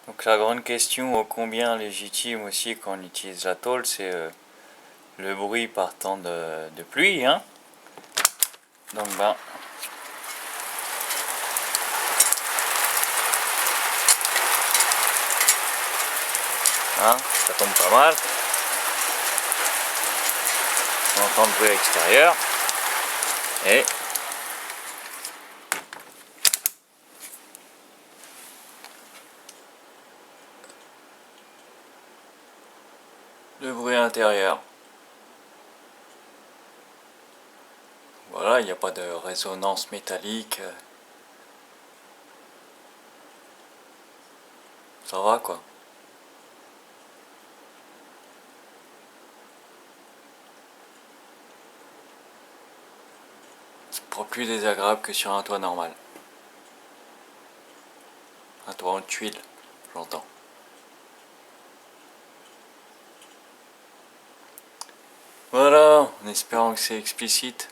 Donc la grande question ô combien légitime aussi quand on utilise la tôle, c'est le bruit partant de pluie, hein. Donc hein, ça tombe pas mal. On entend le bruit à l'extérieur. Et le bruit intérieur. Voilà, il n'y a pas de résonance métallique. Ça va quoi. C'est pas plus désagréable que sur un toit normal. Un toit en tuile, j'entends. Voilà, en espérant que c'est explicite.